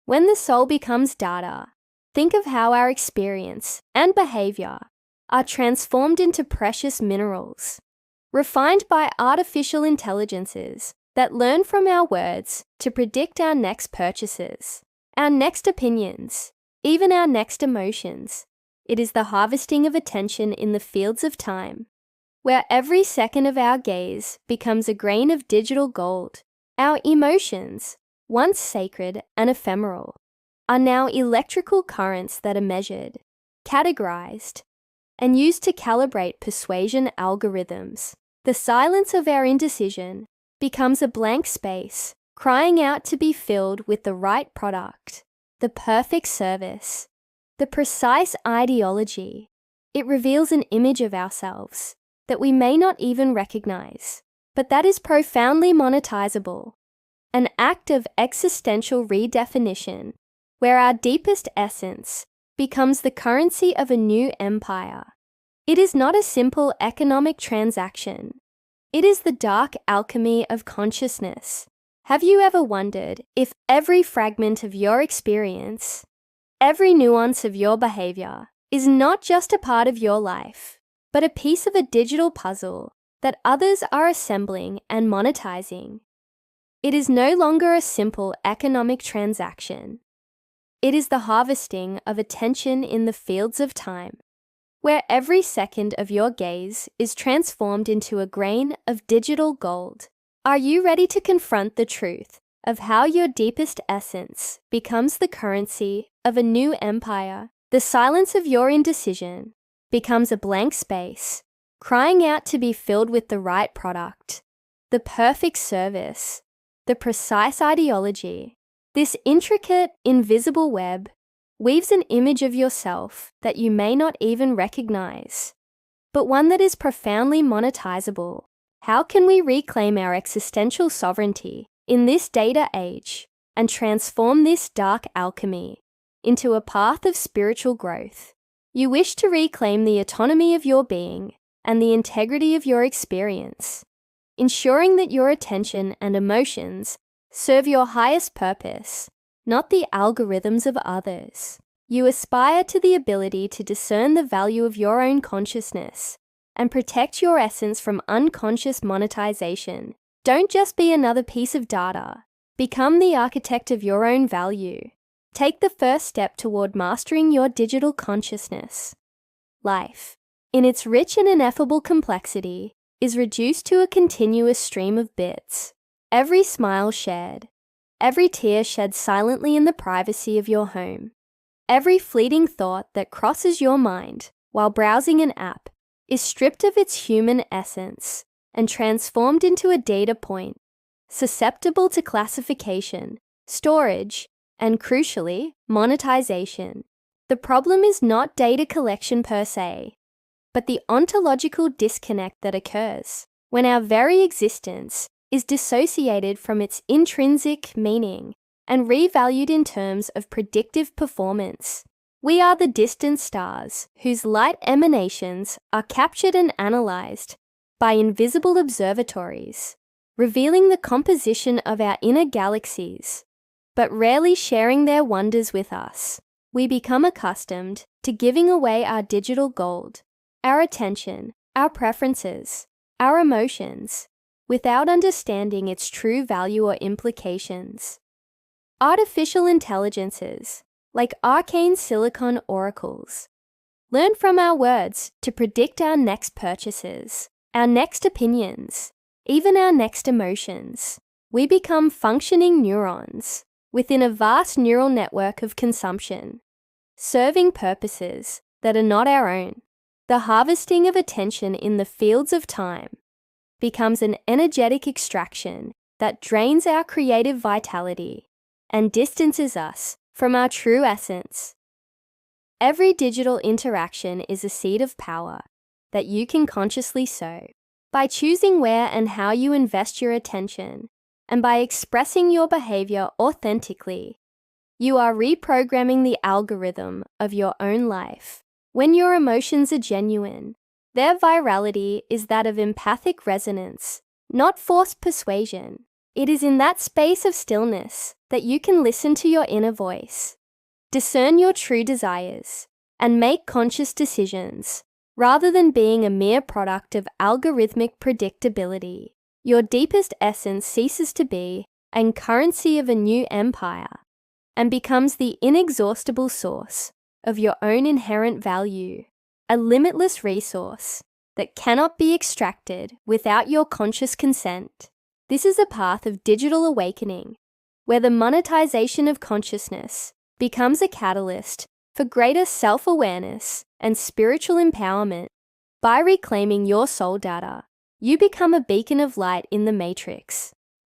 When the soul becomes data, think of how our experience and behavior are transformed into precious minerals, refined by artificial intelligences that learn from our words to predict our next purchases, our next opinions, even our next emotions. It is the harvesting of attention in the fields of time, where every second of our gaze becomes a grain of digital gold. Our emotions, once sacred and ephemeral, are now electrical currents that are measured, categorized, and used to calibrate persuasion algorithms. The silence of our indecision becomes a blank space, crying out to be filled with the right product, the perfect service, the precise ideology. It reveals an image of ourselves that we may not even recognize, but that is profoundly monetizable, an act of existential redefinition, where our deepest essence becomes the currency of a new empire. It is not a simple economic transaction. It is the dark alchemy of consciousness. Have you ever wondered if every fragment of your experience, every nuance of your behavior, is not just a part of your life, but a piece of a digital puzzle that others are assembling and monetizing? It is no longer a simple economic transaction. It is the harvesting of attention in the fields of time, where every second of your gaze is transformed into a grain of digital gold. Are you ready to confront the truth of how your deepest essence becomes the currency of a new empire? The silence of your indecision becomes a blank space, crying out to be filled with the right product, the perfect service, the precise ideology. This intricate, invisible web weaves an image of yourself that you may not even recognize, but one that is profoundly monetizable. How can we reclaim our existential sovereignty in this data age and transform this dark alchemy into a path of spiritual growth? You wish to reclaim the autonomy of your being and the integrity of your experience, ensuring that your attention and emotions serve your highest purpose, not the algorithms of others. You aspire to the ability to discern the value of your own consciousness and protect your essence from unconscious monetization. Don't just be another piece of data. Become the architect of your own value. Take the first step toward mastering your digital consciousness. Life, in its rich and ineffable complexity, is reduced to a continuous stream of bits. Every smile shared, every tear shed silently in the privacy of your home, every fleeting thought that crosses your mind while browsing an app is stripped of its human essence and transformed into a data point, susceptible to classification, storage, and crucially, monetization. The problem is not data collection per se, but the ontological disconnect that occurs when our very existence is dissociated from its intrinsic meaning and revalued in terms of predictive performance. We are the distant stars whose light emanations are captured and analyzed by invisible observatories, revealing the composition of our inner galaxies, but rarely sharing their wonders with us. We become accustomed to giving away our digital gold, our attention, our preferences, our emotions, without understanding its true value or implications. Artificial intelligences, like arcane silicon oracles, learn from our words to predict our next purchases, our next opinions, even our next emotions. We become functioning neurons within a vast neural network of consumption, serving purposes that are not our own. The harvesting of attention in the fields of time becomes an energetic extraction that drains our creative vitality and distances us from our true essence. Every digital interaction is a seed of power that you can consciously sow. By choosing where and how you invest your attention, and by expressing your behavior authentically, you are reprogramming the algorithm of your own life. When your emotions are genuine, their virality is that of empathic resonance, not forced persuasion. It is in that space of stillness that you can listen to your inner voice, discern your true desires, and make conscious decisions, rather than being a mere product of algorithmic predictability. Your deepest essence ceases to be a currency of a new empire and becomes the inexhaustible source of your own inherent value, a limitless resource that cannot be extracted without your conscious consent. This is a path of digital awakening, where the monetization of consciousness becomes a catalyst for greater self-awareness and spiritual empowerment. By reclaiming your soul data, you become a beacon of light in the matrix,